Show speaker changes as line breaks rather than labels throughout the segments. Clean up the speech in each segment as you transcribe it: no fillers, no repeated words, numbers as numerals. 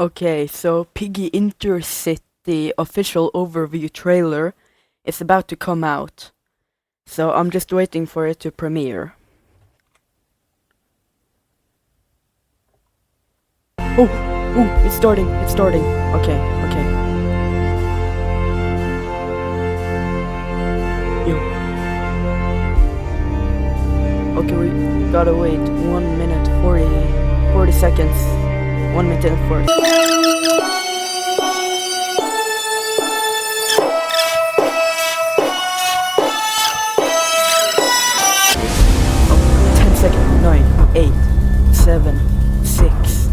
Okay, so Piggy Intercity official overview trailer is about to come out. So I'm just waiting for it to premiere. Oh, it's starting. Okay. Yo. Okay, we gotta wait 1 minute 40 seconds. 1 minute and 40. 10 seconds. 9, 8, 7, 6,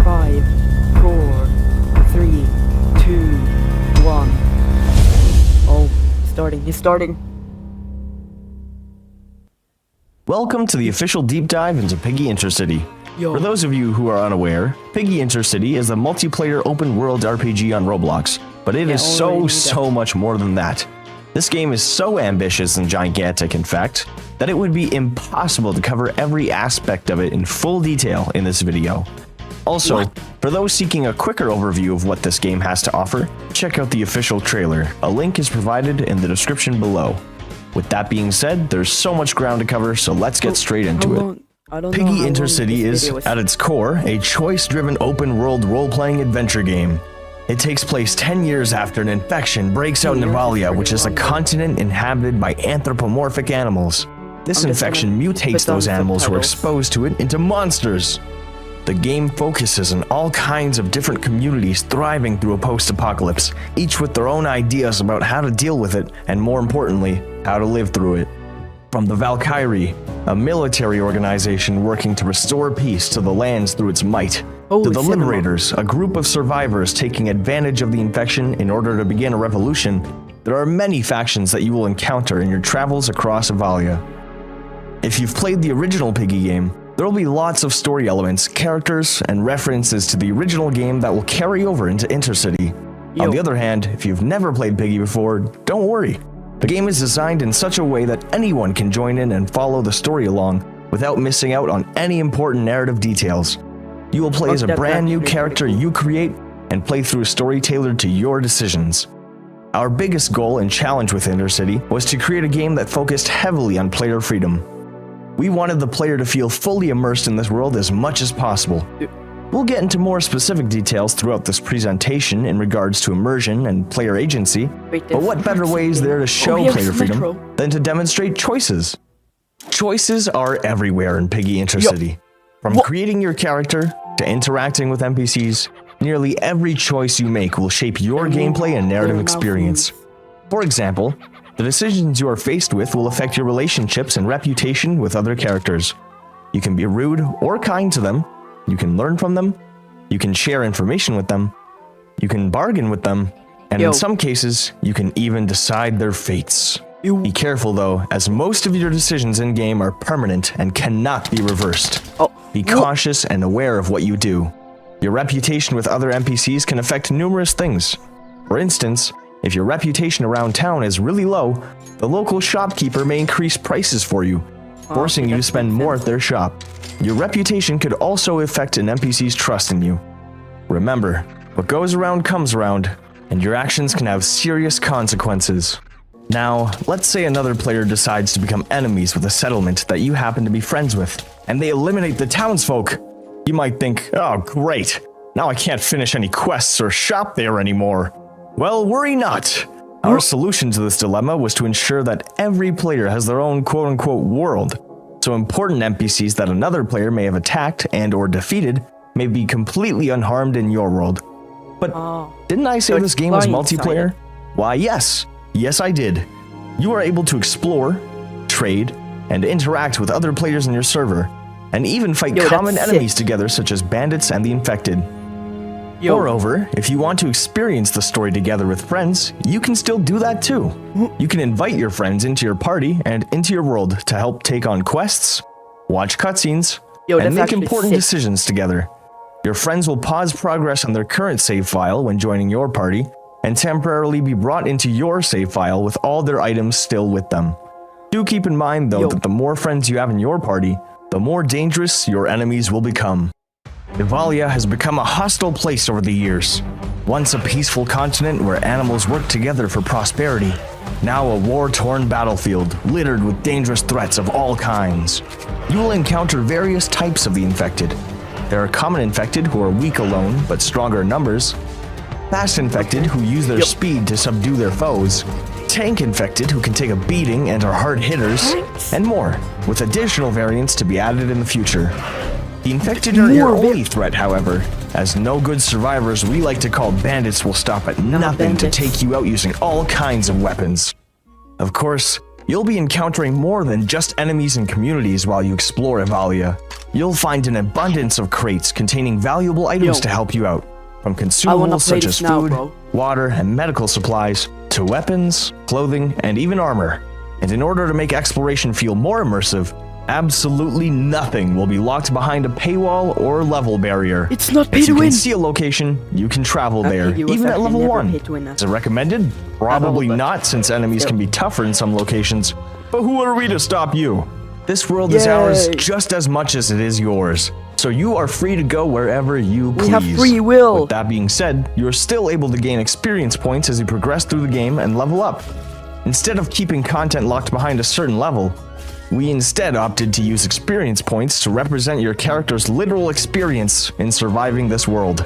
5, 4, 3, 2, 1. Oh, he's starting.
Welcome to the official deep dive into Piggy Intercity.
Yo.
For those of you who are unaware, Piggy Intercity is a multiplayer open-world RPG on Roblox, but it is so much more than that. This game is so ambitious and gigantic, in fact, that it would be impossible to cover every aspect of it in full detail in this video. Also, for those seeking a quicker overview of what this game has to offer, check out the official trailer. A link is provided in the description below. With that being said, there's so much ground to cover, so let's get straight into it. Piggy Intercity is, at its core, a choice-driven open-world role-playing adventure game. It takes place 10 years after an infection breaks out in Avalia, which is a continent inhabited by anthropomorphic animals. This infection mutates those animals who are exposed to it into monsters. The game focuses on all kinds of different communities thriving through a post-apocalypse, each with their own ideas about how to deal with it, and more importantly, how to live through it. From the Valkyrie, a military organization working to restore peace to the lands through its might, to the Liberators, a group of survivors taking advantage of the infection in order to begin a revolution, there are many factions that you will encounter in your travels across Avalia. If you've played the original Piggy game, there will be lots of story elements, characters, and references to the original game that will carry over into Intercity. On the other hand, if you've never played Piggy before, don't worry. The game is designed in such a way that anyone can join in and follow the story along without missing out on any important narrative details. You will play as a brand new character you create and play through a story tailored to your decisions. Our biggest goal and challenge with Intercity was to create a game that focused heavily on player freedom. We wanted the player to feel fully immersed in this world as much as possible. We'll get into more specific details throughout this presentation in regards to immersion and player agency, but what better way is there to show player freedom than to demonstrate choices? Choices are everywhere in Piggy Intercity. From creating your character to interacting with NPCs, nearly every choice you make will shape your gameplay and narrative experience. For example, the decisions you are faced with will affect your relationships and reputation with other characters. You can be rude or kind to them. You can learn from them, you can share information with them, you can bargain with them, and in some cases, you can even decide their fates. Be careful though, as most of your decisions in-game are permanent and cannot be reversed. Be cautious and aware of what you do. Your reputation with other NPCs can affect numerous things. For instance, if your reputation around town is really low, the local shopkeeper may increase prices for you, forcing you to spend more at their shop. Your reputation could also affect an NPC's trust in you. Remember, what goes around comes around, and your actions can have serious consequences. Now, let's say another player decides to become enemies with a settlement that you happen to be friends with, and they eliminate the townsfolk. You might think, oh great, now I can't finish any quests or shop there anymore. Well, worry not. Our solution to this dilemma was to ensure that every player has their own quote-unquote world, so important NPCs that another player may have attacked and or defeated may be completely unharmed in your world. But didn't I say this game was multiplayer? Why yes I did. You are able to explore, trade, and interact with other players in your server, and even fight common enemies together such as bandits and the infected. Moreover, if you want to experience the story together with friends, you can still do that too. You can invite your friends into your party and into your world to help take on quests, watch cutscenes, and make important decisions together. Your friends will pause progress on their current save file when joining your party, and temporarily be brought into your save file with all their items still with them. Do keep in mind though that the more friends you have in your party, the more dangerous your enemies will become. Evalia has become a hostile place over the years. Once a peaceful continent where animals work together for prosperity, now a war-torn battlefield littered with dangerous threats of all kinds. You will encounter various types of the infected. There are common infected who are weak alone but stronger in numbers, fast infected who use their speed to subdue their foes, tank infected who can take a beating and are hard hitters, and more, with additional variants to be added in the future. The infected are your only threat, however, as no good survivors we like to call bandits will stop at nothing to take you out using all kinds of weapons. Of course, you'll be encountering more than just enemies and communities while you explore Evalia. You'll find an abundance of crates containing valuable items to help you out, from consumables such as food, water, and medical supplies, to weapons, clothing, and even armor. And in order to make exploration feel more immersive, absolutely nothing will be locked behind a paywall or level barrier.
It's not pay
if
to
you
win.
can see a location, you can travel there, even at level 1. Is it recommended? Probably not, since enemies can be tougher in some locations. But who are we to stop you? This world is ours just as much as it is yours. So you are free to go wherever you please.
We have free will.
With that being said, you are still able to gain experience points as you progress through the game and level up. Instead of keeping content locked behind a certain level, we instead opted to use experience points to represent your character's literal experience in surviving this world.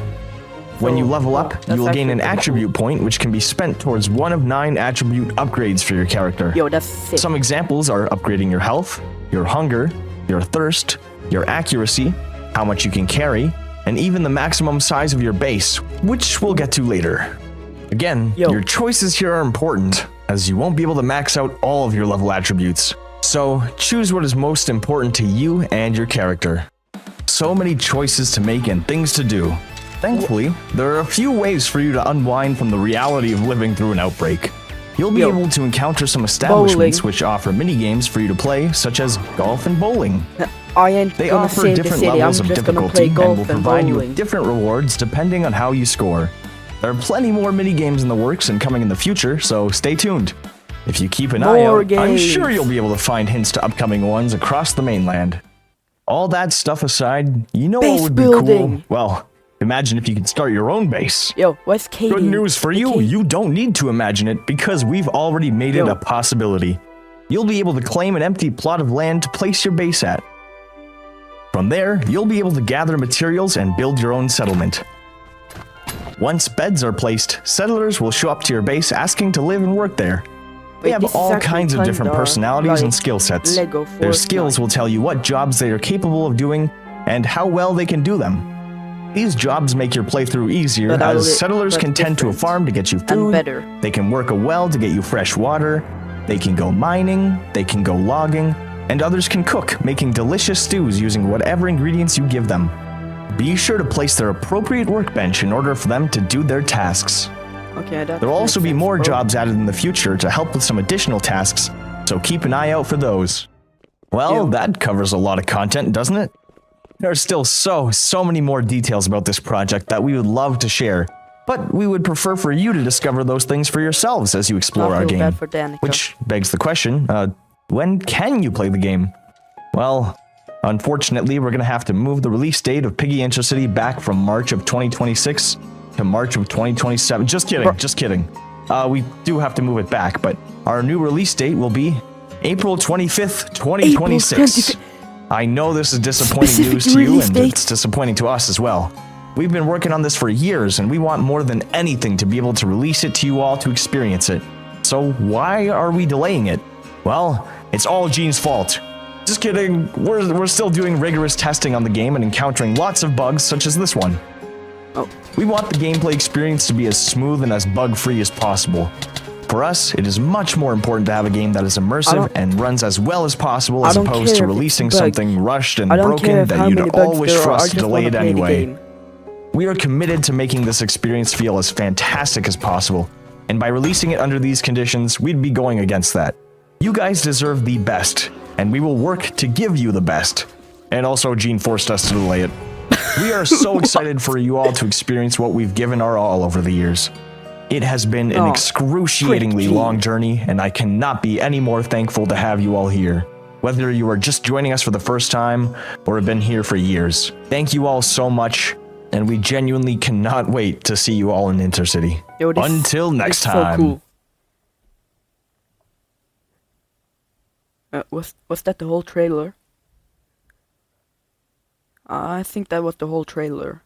When you level up, you will gain an attribute point which can be spent towards one of 9 attribute upgrades for your character.
Yo, that's sick.
Some examples are upgrading your health, your hunger, your thirst, your accuracy, how much you can carry, and even the maximum size of your base, which we'll get to later. Again, your choices here are important, as you won't be able to max out all of your level attributes. So, choose what is most important to you and your character. So many choices to make and things to do. Thankfully, there are a few ways for you to unwind from the reality of living through an outbreak. You'll be able to encounter some establishments which offer mini-games for you to play, such as golf and bowling. They offer different levels of difficulty and will provide you with different rewards depending on how you score. There are plenty more mini-games in the works and coming in the future, so stay tuned. If you keep an eye out, I'm sure you'll be able to find hints to upcoming ones across the mainland. All that stuff aside, you know what would be cool? Well, imagine if you could start your own base.
Yo, what's Katie?
Good news for you, you don't need to imagine it because we've already made it a possibility. You'll be able to claim an empty plot of land to place your base at. From there, you'll be able to gather materials and build your own settlement. Once beds are placed, settlers will show up to your base asking to live and work there. They have all kinds of different personalities and skill sets. Their skills will tell you what jobs they are capable of doing and how well they can do them. These jobs make your playthrough easier as settlers can tend to a farm to get you food, they can work a well to get you fresh water, they can go mining, they can go logging, and others can cook, making delicious stews using whatever ingredients you give them. Be sure to place their appropriate workbench in order for them to do their tasks. There'll also be more jobs added in the future to help with some additional tasks, so keep an eye out for those. Well, that covers a lot of content, doesn't it? There are still so many more details about this project that we would love to share, but we would prefer for you to discover those things for yourselves as you explore our game. Which begs the question, when can you play the game? Well, unfortunately, we're going to have to move the release date of Piggy Intercity back from March of 2026 to March of 2027. Just kidding. We do have to move it back, but our new release date will be April 25th, 2026. I know this is disappointing news to you, and it's disappointing to us as well. We've been working on this for years, and we want more than anything to be able to release it to you all to experience it. So why are we delaying it? Well, it's all Gene's fault. Just kidding, we're still doing rigorous testing on the game and encountering lots of bugs such as this one. We want the gameplay experience to be as smooth and as bug-free as possible. For us, it is much more important to have a game that is immersive and runs as well as possible as opposed to releasing something rushed and broken that you'd all wish for us to delay it anyway. We are committed to making this experience feel as fantastic as possible, and by releasing it under these conditions, we'd be going against that. You guys deserve the best, and we will work to give you the best. And also, Gene forced us to delay it. We are so excited for you all to experience what we've given our all over the years. It has been an excruciatingly long journey, and I cannot be any more thankful to have you all here. whether you are just joining us for the first time or have been here for years. Thank you all so much, and we genuinely cannot wait to see you all in Intercity.
Yo,
Until next
this
time.
So cool. Was that the whole trailer? I think that was the whole trailer.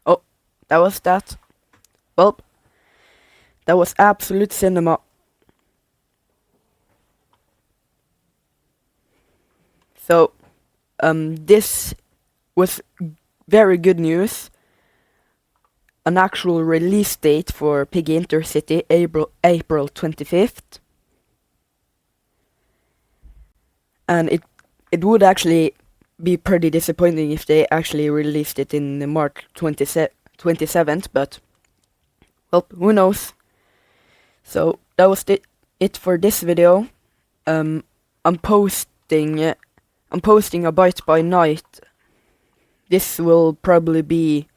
Oh, that was that. Well, that was absolute cinema. So, this was very good news. An actual release date for Piggy Intercity, April 25th. And it would actually be pretty disappointing if they actually released it in March 27th, but well, who knows. So that was it for this video. I'm posting a bite by night. This will probably be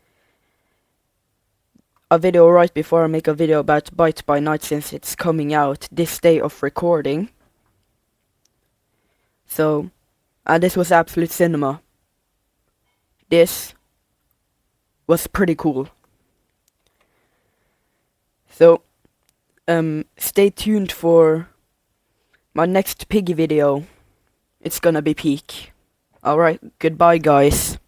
a video right before I make a video about Bite by Night, since it's coming out this day of recording. So, this was absolute cinema. This was pretty cool. So, stay tuned for my next Piggy video. It's gonna be peak. Alright, goodbye guys.